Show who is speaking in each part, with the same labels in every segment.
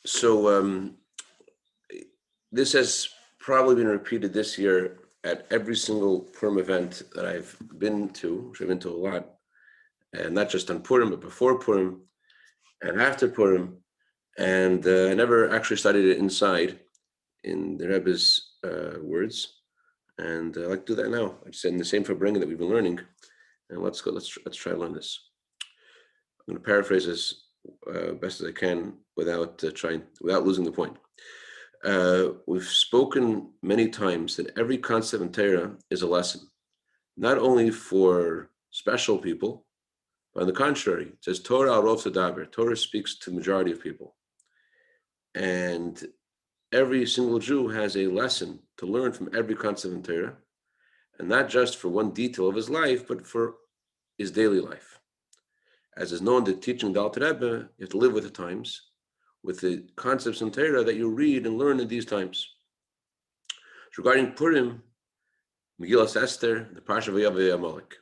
Speaker 1: So this has probably been repeated this year at every single Purim event that I've been to, which I've been to a lot, and not just on Purim, but before Purim and after Purim. And I never actually studied it inside in the Rebbe's words. And I like to do that now. I just said in the same Farbrengen that we've been learning. And let's try to learn this. I'm going to paraphrase this best as I can without losing the point. We've spoken many times that every concept in Torah is a lesson, not only for special people, but on the contrary, it says Torah arov tadaber. Torah speaks to the majority of people. And every single Jew has a lesson to learn from every concept in Torah, and not just for one detail of his life, but for his daily life. As is known, the teaching of the Alter Rebbe, you have to live with the times, with the concepts in Torah that you read and learn in these times. Regarding Purim, Megillas Esther, the Parsha Vayav Amalek.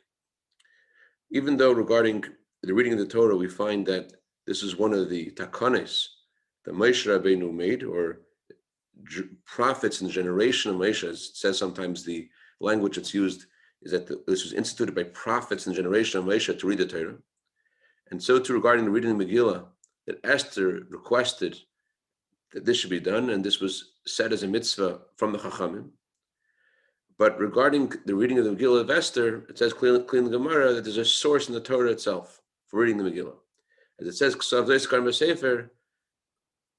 Speaker 1: Even though regarding the reading of the Torah, we find that this is one of the takanes that Moshe Rabbeinu made, or prophets in the generation of Moshe, as it says sometimes the language that's used is that this was instituted by prophets in the generation of Moshe to read the Torah. And so too regarding the reading of Megillah, that Esther requested that this should be done, and this was said as a mitzvah from the Chachamim. But regarding the reading of the Megillah of Esther, it says clearly in the Gemara that there's a source in the Torah itself for reading the Megillah. As it says,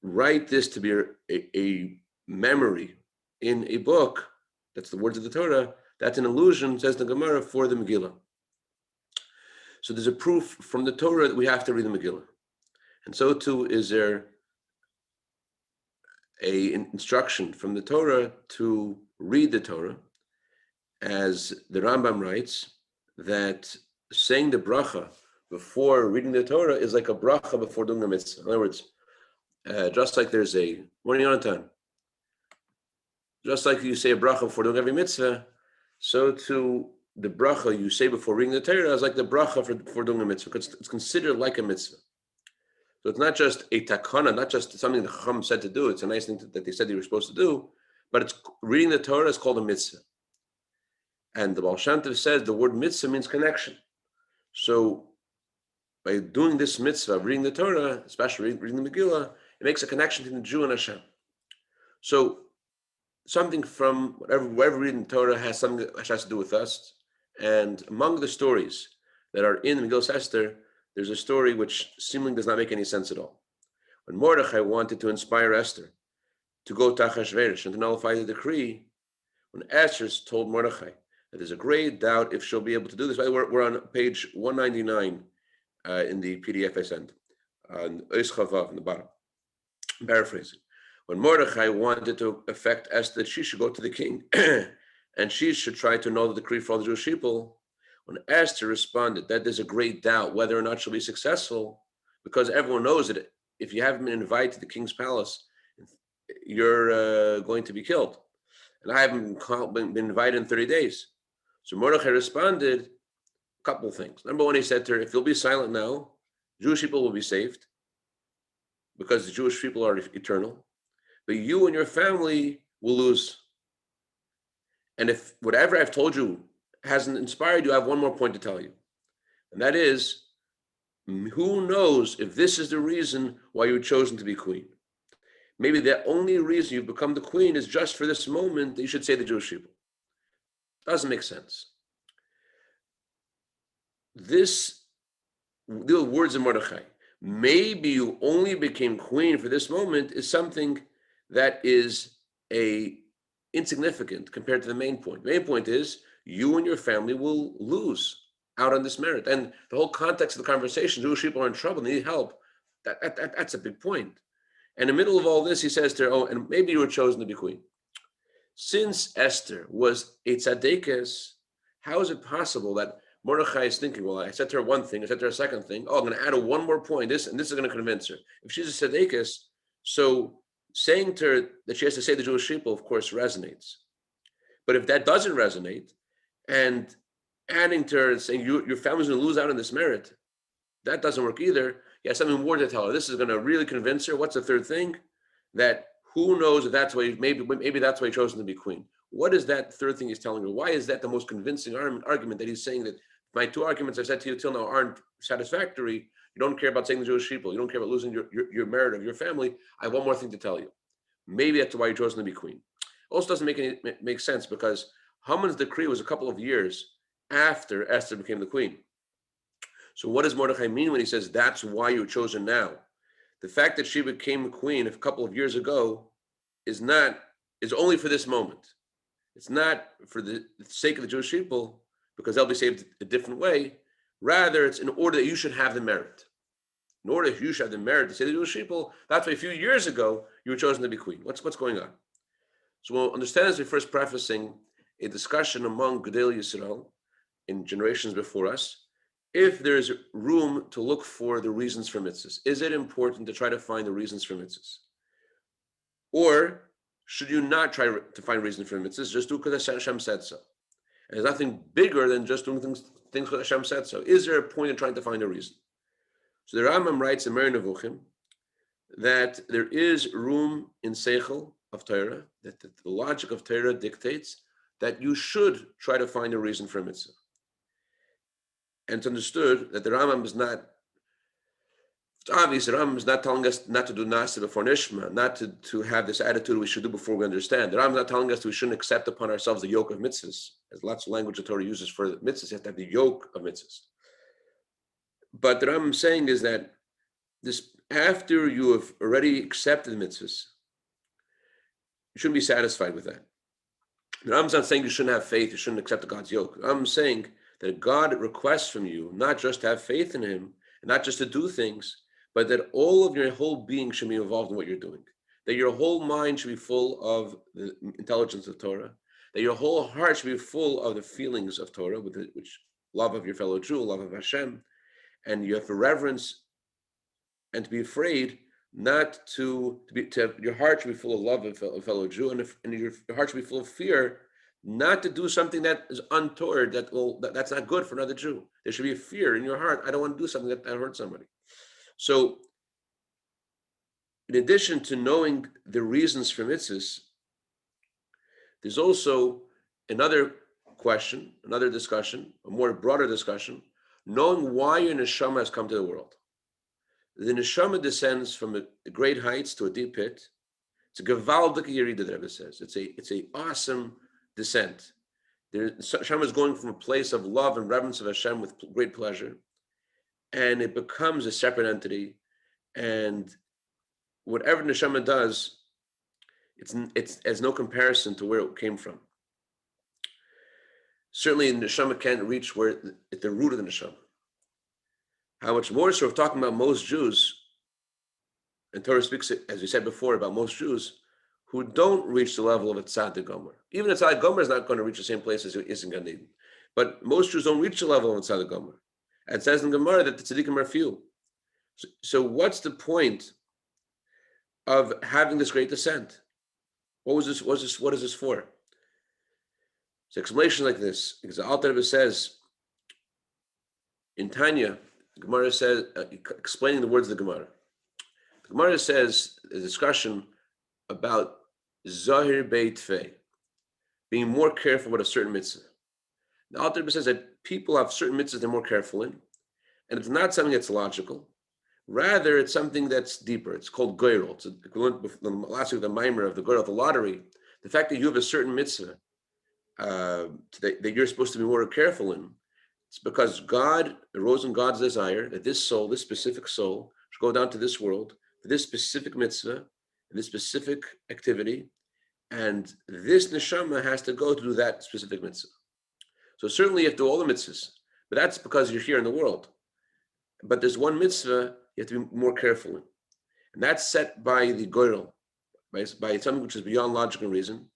Speaker 1: write this to be a memory in a book, that's the words of the Torah, that's an allusion, says the Gemara, for the Megillah. So there's a proof from the Torah that we have to read the Megillah. And so too is there an instruction from the Torah to read the Torah, as the Rambam writes, that saying the bracha before reading the Torah is like a bracha before doing a mitzvah. In other words, just like there's a morning on time, just like you say a bracha before doing every mitzvah, so too the bracha you say before reading the Torah is like the bracha for doing a mitzvah, because it's considered like a mitzvah. So it's not just a takana, not just something the Chacham said to do. It's a nice thing that they said they were supposed to do, but it's reading the Torah is called a mitzvah. And the Baal Shem Tov says the word mitzvah means connection. So by doing this mitzvah of reading the Torah, especially reading the Megillah, it makes a connection between the Jew and Hashem. So something from whatever reading the Torah has something that has to do with us. And among the stories that are in Megillas Esther, there's a story which seemingly does not make any sense at all. When Mordechai wanted to inspire Esther to go to Achashverosh and to nullify the decree, when Esther told Mordechai that there's a great doubt if she'll be able to do this. By the way, we're on page 199 in the PDF I sent, on Ois Chavav in the bottom. I'm paraphrasing. When Mordechai wanted to affect Esther that she should go to the king and she should try to annul the decree for all the Jewish people, when Esther responded that there's a great doubt whether or not she'll be successful, because everyone knows that if you haven't been invited to the king's palace, you're going to be killed. And I haven't been invited in 30 days. So Mordechai responded a couple of things. Number one, he said to her, if you'll be silent now, Jewish people will be saved, because the Jewish people are eternal. But you and your family will lose. And if whatever I've told you hasn't inspired you, I have one more point to tell you. And that is, who knows if this is the reason why you were chosen to be queen? Maybe the only reason you've become the queen is just for this moment that you should say the Jewish people. Doesn't make sense. The words of Mordechai, maybe you only became queen for this moment, is something that is insignificant compared to the main point. The main point is you and your family will lose out on this merit. And the whole context of the conversation, Jewish people are in trouble, they need help. That's a big point. And in the middle of all this, he says to her, oh, and maybe you were chosen to be queen. Since Esther was a tzaddikas, how is it possible that Mordechai is thinking, well, I said to her one thing, I said to her a second thing, oh, I'm going to add one more point, this is going to convince her. If she's a tzaddikas, so saying to her that she has to say the Jewish people, of course, resonates. But if that doesn't resonate, and adding to her and saying your family's going to lose out on this merit, that doesn't work either. You have something more to tell her. This is going to really convince her. What's the third thing? that who knows if that's why, maybe that's why he chosen to be queen. What is that third thing he's telling her? Why is that the most convincing argument that he's saying that my two arguments I've said to you till now aren't satisfactory? You don't care about saving the Jewish people. You don't care about losing your merit of your family. I have one more thing to tell you. Maybe that's why you're chosen to be queen. Also doesn't make sense because Haman's decree was a couple of years after Esther became the queen. So what does Mordechai mean when he says that's why you're chosen now? The fact that she became queen a couple of years ago is only for this moment. It's not for the sake of the Jewish people because they'll be saved a different way. Rather, it's in order that you should have the merit. In order that you should have the merit to save the Jewish people, that's why a few years ago you were chosen to be queen. What's going on? So we'll understand as we're first prefacing a discussion among Gedei Yisrael in generations before us, if there's room to look for the reasons for mitzvahs. Is it important to try to find the reasons for mitzvahs? Or should you not try to find reasons for mitzvahs, just do it because Hashem said so? And there's nothing bigger than just doing things because Hashem said so. Is there a point in trying to find a reason? So the Rambam writes in Moreh Nevuchim that there is room in Seichel of Torah, that the logic of Torah dictates that you should try to find a reason for a mitzvah. And it's understood that the Rambam is not, it's obvious the Rambam is not telling us not to do nasa before nishma, not to have this attitude we should do before we understand. The Rambam is not telling us we shouldn't accept upon ourselves the yoke of mitzvahs. There's lots of language the Torah uses for mitzvahs. You have to have the yoke of mitzvahs. But the Rambam is saying is that this, after you have already accepted mitzvahs, you shouldn't be satisfied with that. The Rambam is not saying you shouldn't have faith, you shouldn't accept God's yoke. The Rambam is saying that God requests from you not just to have faith in Him, and not just to do things, but that all of your whole being should be involved in what you're doing. That your whole mind should be full of the intelligence of Torah. That your whole heart should be full of the feelings of Torah, which love of your fellow Jew, love of Hashem, and you have to reverence and to be afraid not to have, your heart should be full of love of fellow Jew, and your heart should be full of fear not to do something that is untoward, that's not good for another Jew. There should be a fear in your heart. I don't want to do something that hurts somebody. So, in addition to knowing the reasons for mitzvahs, there's also another question, another discussion, a more broader discussion, knowing why your neshama has come to the world. The neshama descends from great heights to a deep pit. It's a gewaldige yerida, the Rebbe says. It's a awesome descent. Hashem is going from a place of love and reverence of Hashem with great pleasure, and it becomes a separate entity. And whatever neshama does, it's has no comparison to where it came from. Certainly, the neshama can't reach at the root of the neshama. How much more so? We're talking about most Jews, and Torah speaks, as we said before, about most Jews who don't reach the level of a tzaddik gomer. Even a tzaddik gomer is not going to reach the same place as it is in Gan Eden. But most Jews don't reach the level of a tzaddik gomer. And it says in Gemara that the tzaddikim are few. So what's the point of having this great descent? What is this for? It's an explanation like this, because the Alter Rebbe says in Tanya, the Gemara says, explaining the words of the Gemara. The Gemara says a discussion about Zahir Beit Fei, being more careful about a certain mitzvah. The Alter Rebbe says that people have certain mitzvahs they're more careful in, and it's not something that's logical. Rather, it's something that's deeper. It's called goyrol. It's equivalent last week the mimer of the goyrol, the lottery. The fact that you have a certain mitzvah that you're supposed to be more careful in, it's because God arose in God's desire that this soul, this specific soul, should go down to this world for this specific mitzvah, this specific activity, and this neshama has to go to do that specific mitzvah. So certainly you have to do all the mitzvahs, but that's because you're here in the world. But there's one mitzvah you have to be more careful in, and that's set by the goyrol, by something which is beyond logical reason.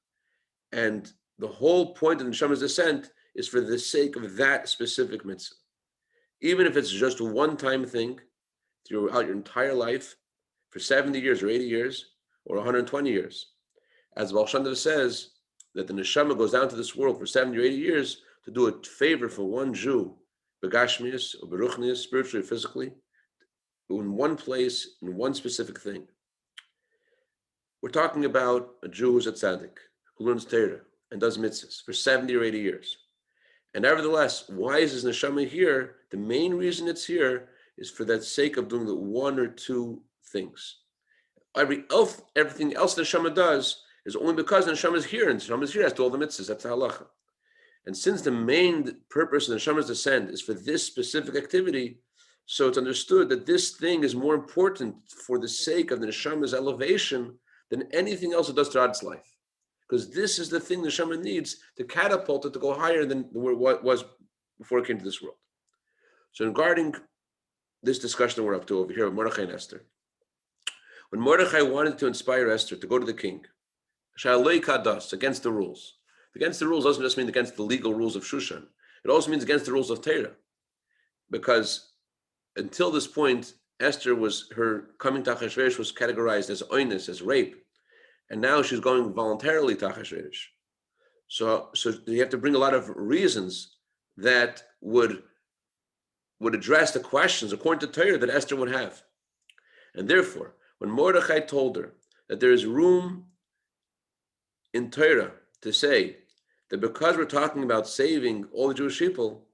Speaker 1: And the whole point of the neshama's descent is for the sake of that specific mitzvah. Even if it's just a one-time thing throughout your entire life, for 70 years or 80 years or 120 years. As Baal Shem Tov says, that the neshama goes down to this world for 70 or 80 years to do a favor for one Jew, begashmius or beruchnius, spiritually or physically, in one place, in one specific thing. we're talking about a Jew who's a tzaddik, who learns Torah and does mitzvahs for 70 or 80 years. And nevertheless, why is his neshama here? The main reason it's here is for that sake of doing the one or two things. Everything else the neshama does is only because the neshama is here, and the neshama is here has to do all the mitzvahs. That's the halacha. And since the main purpose of the neshama's descent is for this specific activity, so it's understood that this thing is more important for the sake of the neshama's elevation than anything else it does throughout its life. Because this is the thing the neshama needs to catapult it to go higher than what it was before it came to this world. So regarding this discussion that we're up to over here with Mordechai and Esther, when Mordechai wanted to inspire Esther to go to the king, Shalei Kadas, against the rules. Against the rules doesn't just mean against the legal rules of Shushan. It also means against the rules of Torah. Because until this point, her coming to Achashverosh was categorized as oinus, as rape. And now she's going voluntarily to Achashverosh. So you have to bring a lot of reasons that would address the questions according to Torah that Esther would have. And therefore, when Mordechai told her that there is room in Torah to say that because we're talking about saving all the Jewish people,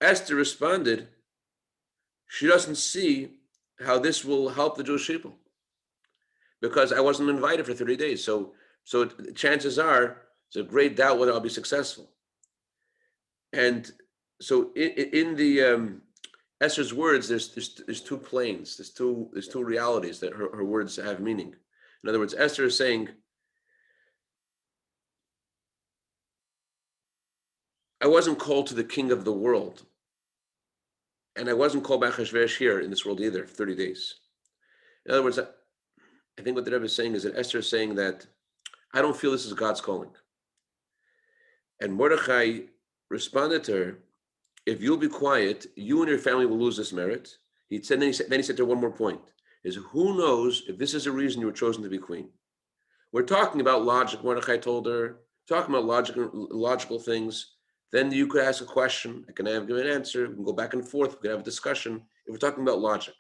Speaker 1: Esther responded, she doesn't see how this will help the Jewish people because I wasn't invited for 30 days. So chances are, there's a great doubt whether I'll be successful. And so in the Esther's words, there's two planes, there's two realities that her words have meaning. In other words, Esther is saying, I wasn't called to the king of the world. And I wasn't called by Achashverosh here in this world either, for 30 days. In other words, I think what the Rebbe is saying is that Esther is saying that I don't feel this is God's calling. And Mordechai responded to her, if you'll be quiet, you and your family will lose this merit. Then he said to her one more point, is who knows if this is a reason you were chosen to be queen? We're talking about logic, Mordechai told her, talking about logical things. Then you could ask a question, I can give an answer, we can go back and forth, we can have a discussion. If we're talking about logic,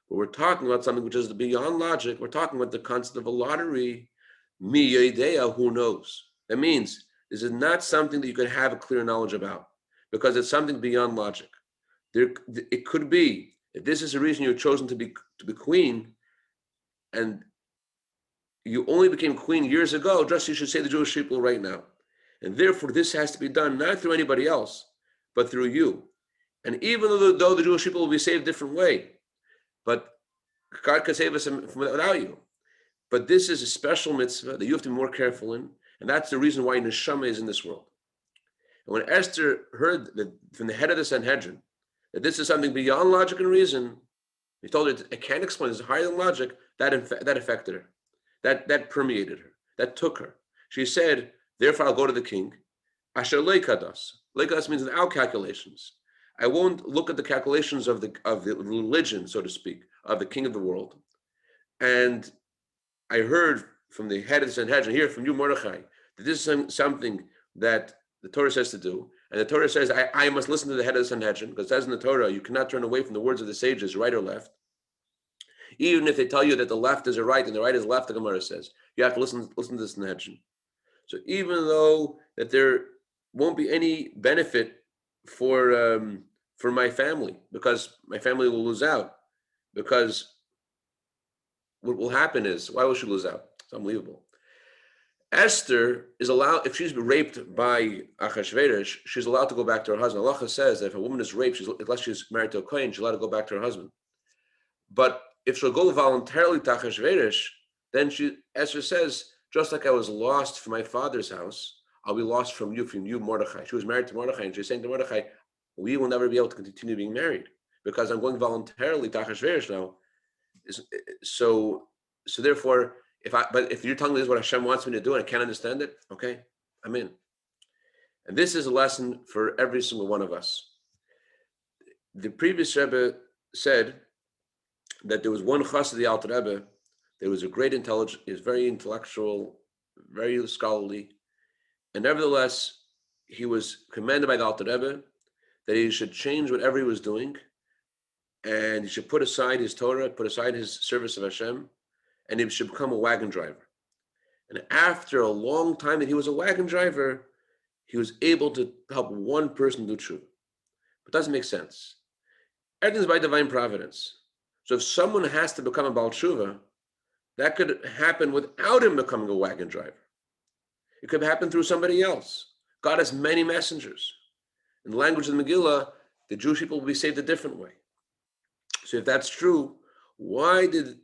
Speaker 1: but we're talking about something which is beyond logic, we're talking about the concept of a lottery, mi yedea, who knows? That means this is not something that you can have a clear knowledge about, because it's something beyond logic. It could be, if this is the reason you're chosen to be queen, and you only became queen years ago, just you should say the Jewish people right now. And therefore, this has to be done not through anybody else, but through you. And even though the Jewish people will be saved a different way, but God can save us from without you. But this is a special mitzvah that you have to be more careful in, and that's the reason why neshama is in this world. And when Esther heard that from the head of the Sanhedrin that this is something beyond logic and reason, he told her, I can't explain, it's higher than logic, that affected her. That permeated her. That took her. She said, therefore, I'll go to the king. Asher leikadas. Leikadas means in our calculations. I won't look at the calculations of the religion, so to speak, of the king of the world. And I heard from the head of the Sanhedrin, here from you, Mordechai, that this is something that the Torah says to do. And the Torah says, I must listen to the head of the Sanhedrin, because it says in the Torah, you cannot turn away from the words of the sages, right or left. Even if they tell you that the left is a right and the right is left, the Gemara says, you have to listen to the Sanhedrin. So even though that there won't be any benefit for my family, because my family will lose out, because what will happen is, why will she lose out? It's unbelievable. Esther is allowed, if she's raped by Achashverosh, she's allowed to go back to her husband. Allah says that if a woman is raped, unless she's married to a kohen, she's allowed to go back to her husband. But if she'll go voluntarily to Achashverosh, then Esther says, just like I was lost from my father's house, I'll be lost from you, Mordechai. She was married to Mordechai, and she's saying to Mordechai, we will never be able to continue being married because I'm going voluntarily to Achashverosh now. So therefore, if you're telling me this is what Hashem wants me to do and I can't understand it, okay, I'm in. And this is a lesson for every single one of us. The previous Rebbe said that there was one chassid of the Alter Rebbe. There was a great intelligence. He was very intellectual, very scholarly, and nevertheless, he was commanded by the Alter Rebbe that he should change whatever he was doing, and he should put aside his Torah, put aside his service of Hashem, and he should become a wagon driver. And after a long time that he was a wagon driver, he was able to help one person do tshuva. But it doesn't make sense. Everything's by divine providence. So if someone has to become a Baal Tshuva, that could happen without him becoming a wagon driver. It could happen through somebody else. God has many messengers. In the language of the Megillah, the Jewish people will be saved a different way. So if that's true, why did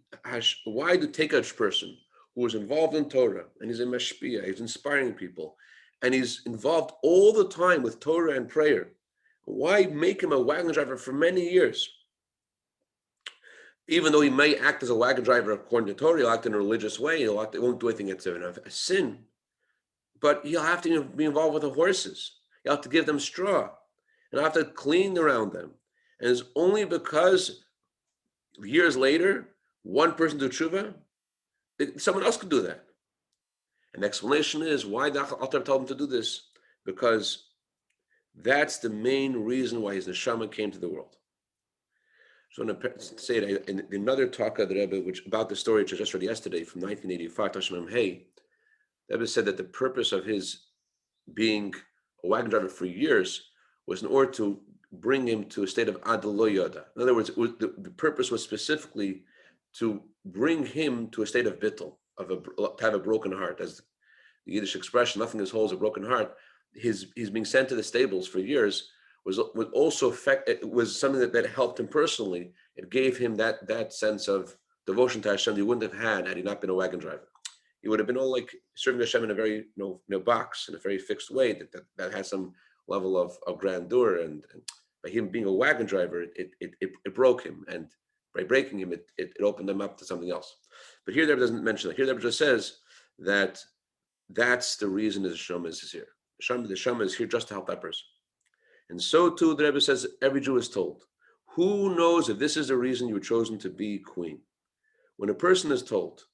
Speaker 1: take a person who was involved in Torah, and he's a mashpia, he's inspiring people, and he's involved all the time with Torah and prayer, why make him a wagon driver for many years? Even though he may act as a wagon driver according to Torah, he'll act in a religious way, he won't do anything that's a sin, but he'll have to be involved with the horses. He'll have to give them straw, and he'll have to clean around them. And it's only because years later, one person do tshuva, someone else could do that. And the explanation is why the Alter told him to do this, because that's the main reason why his neshama came to the world. So I'm going to say it in another talk of the Rebbe, which about the story which I just read yesterday from 1985, Tashmim Hay. The Rebbe said that the purpose of his being a wagon driver for years was in order to bring him to a state of Ad Lo Yoda. In other words, the purpose was specifically to bring him to a state of bittul, to have a broken heart. As the Yiddish expression, nothing is whole as a broken heart. He's being sent to the stables for years was also it was something that helped him personally. It gave him that sense of devotion to Hashem that he wouldn't have had he not been a wagon driver. He would have been all like serving Hashem in a very box, in a very fixed way that has some level of grandeur. And by him being a wagon driver, it broke him, and by breaking him, it opened him up to something else. But here the Rebbe doesn't mention that. Here the Rebbe just says that that's the reason the Neshama is here. The Neshama is here just to help that person. And so too, the Rebbe says, every Jew is told, who knows if this is the reason you were chosen to be queen? When a person is told,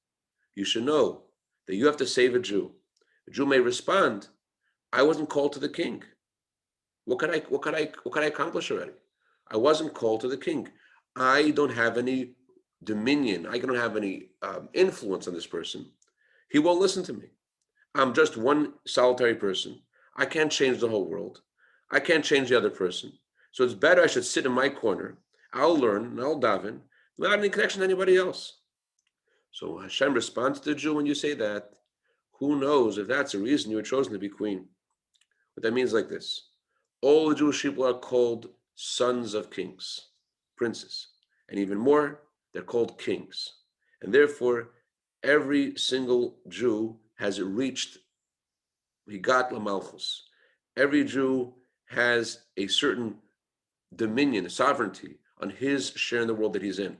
Speaker 1: you should know that you have to save a Jew. A Jew may respond, I wasn't called to the king. What could I accomplish already? I wasn't called to the king. I don't have any dominion. I don't have any influence on this person. He won't listen to me. I'm just one solitary person. I can't change the whole world. I can't change the other person. So it's better I should sit in my corner. I'll learn and I'll daven without any connection to anybody else. So Hashem responds to the Jew when you say that. Who knows if that's the reason you were chosen to be queen? What that means is like this. All the Jewish people are called sons of kings, princes. And even more, they're called kings. And therefore, every single Jew has reached Higat LaMalchus. Every Jew has a certain dominion, a sovereignty on his share in the world that he's in,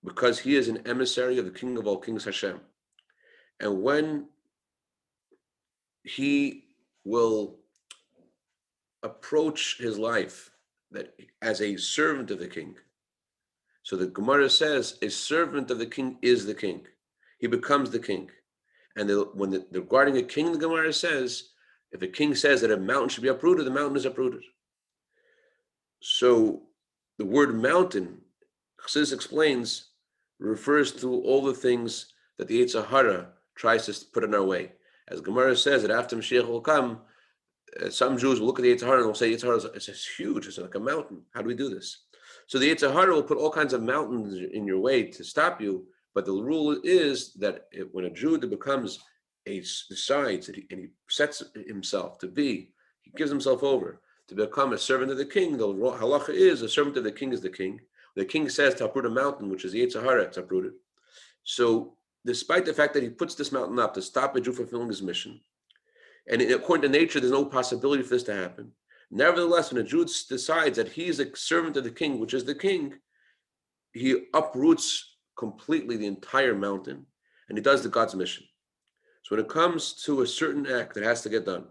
Speaker 1: because he is an emissary of the King of all kings, Hashem. And when he will approach his life that as a servant of the king, so the Gemara says a servant of the king is the king. He becomes the king. And regarding a king, the Gemara says, if a king says that a mountain should be uprooted, the mountain is uprooted. So the word mountain, Chassidus explains, refers to all the things that the Yetzer Hara tries to put in our way. As Gemara says that after Mashiach will come, some Jews will look at the Yetzer Hara and will say, Yetzer Hara is huge, it's like a mountain. How do we do this? So the Yetzer Hara will put all kinds of mountains in your way to stop you, but the rule is that when a Jew decides that he sets himself to be, he gives himself over to become a servant of the king. The halacha is a servant of the king is the king. The king says to uproot a mountain, which is the Yetzer Hara, it's uprooted. So despite the fact that he puts this mountain up to stop a Jew fulfilling his mission, and according to nature, there's no possibility for this to happen. Nevertheless, when a Jew decides that he is a servant of the king, which is the king, he uproots completely the entire mountain, and he does the God's mission. So when it comes to a certain act that has to get done,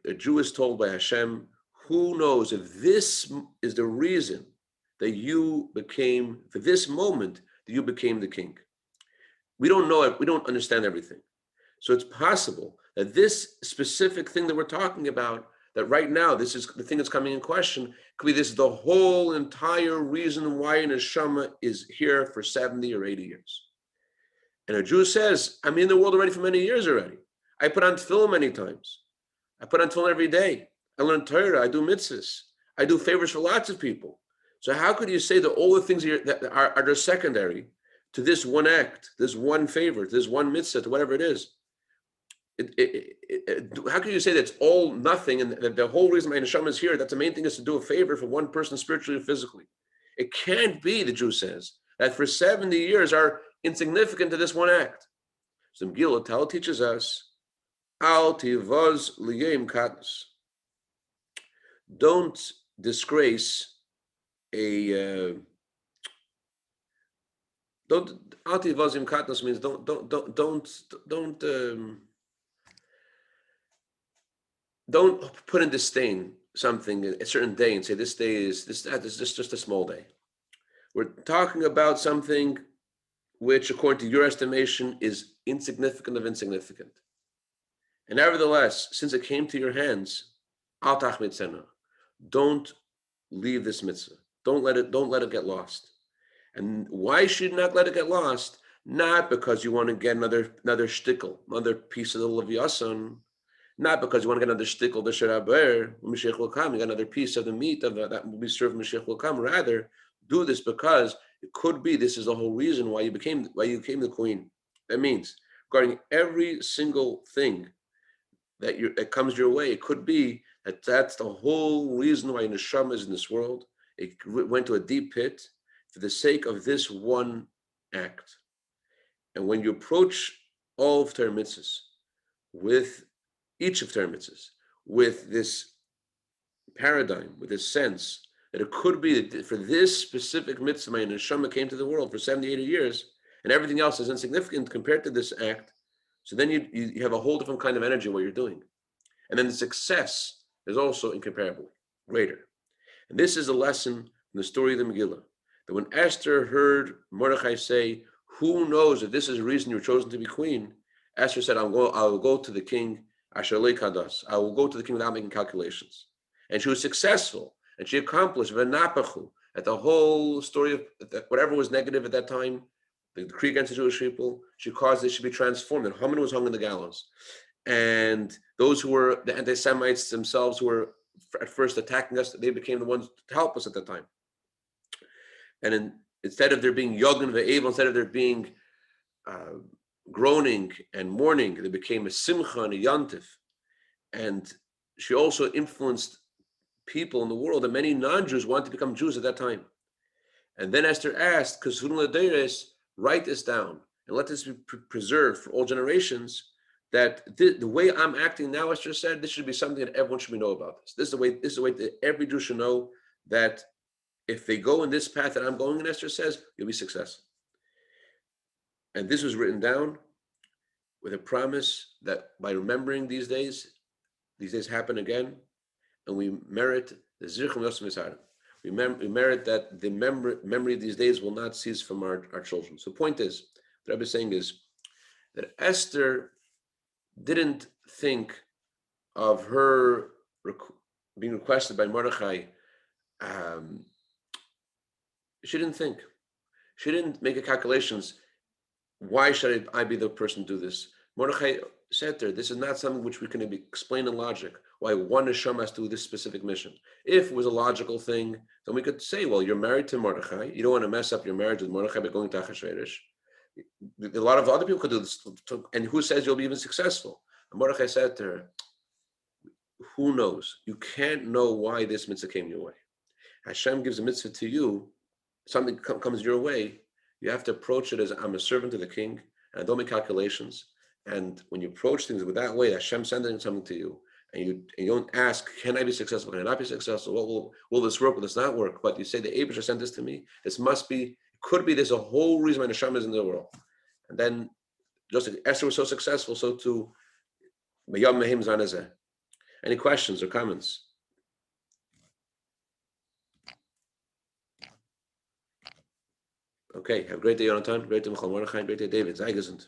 Speaker 1: a Jew is told by Hashem, who knows if this is the reason that you became, for this moment, that you became the king. We don't know it, we don't understand everything. So it's possible that this specific thing that we're talking about, that right now, this is the thing that's coming in question. Could be this is the whole entire reason why an neshama is here for 70 or 80 years. And a Jew says, I'm in the world already for many years already. I put on tefillin many times. I put on tefillin every day. I learn Torah. I do mitzvahs. I do favors for lots of people. So how could you say that all the things that are just secondary to this one act, this one favor, this one mitzvah, to whatever it is? How can you say that it's all nothing and that the whole reason my neshama is here, that's the main thing, is to do a favor for one person spiritually or physically? It can't be, the Jew says, that for 70 years are insignificant to this one act. So Megillah Tal teaches us, Al tivaz liyem katnus. Don't disgrace a don't Al tivaz liyem katnus means don't put in disdain something a certain day and say this day is just a small day. We're talking about something which, according to your estimation, is insignificant of insignificant. And nevertheless, since it came to your hands, al tachmid sena, don't leave this mitzvah. Don't let it get lost. And why should you not let it get lost? Not because you want to get another shtickle, another piece of the leviasan. Not because you want to get another shtickle, the sheraber, Mashiach will come. You got another piece of the meat of that will be served. Mashiach will come. Rather, do this because it could be this is the whole reason why you became the queen. That means regarding every single thing that comes your way, it could be that's the whole reason why neshama is in this world. It went to a deep pit for the sake of this one act. And when you approach all of Torah mitzvahs with each of Torah mitzvahs with this paradigm, with this sense that it could be that for this specific mitzvah, my neshama came to the world for 70, 80 years, and everything else is insignificant compared to this act. So then you have a whole different kind of energy what you're doing. And then the success is also incomparably greater. And this is a lesson in the story of the Megillah, that when Esther heard Mordechai say, who knows if this is the reason you were chosen to be queen, Esther said, I will go to the king, Asher Lei Kadas. I will go to the king without making calculations. And she was successful, and she accomplished Venapachu, at the whole story of whatever was negative at that time, the decree against the Jewish people, she caused it should be transformed. And Haman was hung on the gallows. And those who were the anti-Semites themselves, who were at first attacking us, they became the ones to help us at that time. And instead of there being Yogin ve'evel, instead of there being groaning and mourning, there became a simcha and a yantif. And she also influenced people in the world, and many non-Jews wanted to become Jews at that time. And then Esther asked, write this down and let this be preserved for all generations, that the way I'm acting now, Esther said, this should be something that everyone should know about this. This is the way that every Jew should know that if they go in this path that I'm going in, Esther says, you'll be successful. And this was written down with a promise that by remembering these days happen again, and we merit the Zirchum Yosem Yisrael. We merit that the memory of these days will not cease from our children. So the point is, what Rebbe is saying is that Esther didn't think of her being requested by Mordechai. She didn't think. She didn't make calculations. Why should I be the person to do this? Mordechai said to her, this is not something which we can explain in logic, why one neshama has to do this specific mission. If it was a logical thing, then we could say, well, you're married to Mordechai. You don't want to mess up your marriage with Mordechai by going to Achashverosh. A lot of other people could do this. And who says you'll be even successful? And Mordechai said to her, who knows? You can't know why this mitzvah came your way. Hashem gives a mitzvah to you, something comes your way, you have to approach it as I'm a servant of the king, and I don't make calculations. And when you approach things with that way, Hashem sending something to you, and you don't ask, can I be successful? Can I not be successful? What will this work? Will this not work? But you say, the Abishah sent this to me. This must be, could be, there's a whole reason why Hashem is in the world. And then, just like Esther was so successful, so too, Mayam Mehim Zanezeh. Any questions or comments? Okay, have a great day, Yonatan. Great day, Michal Mordechai. Great day, David. Sei gesund.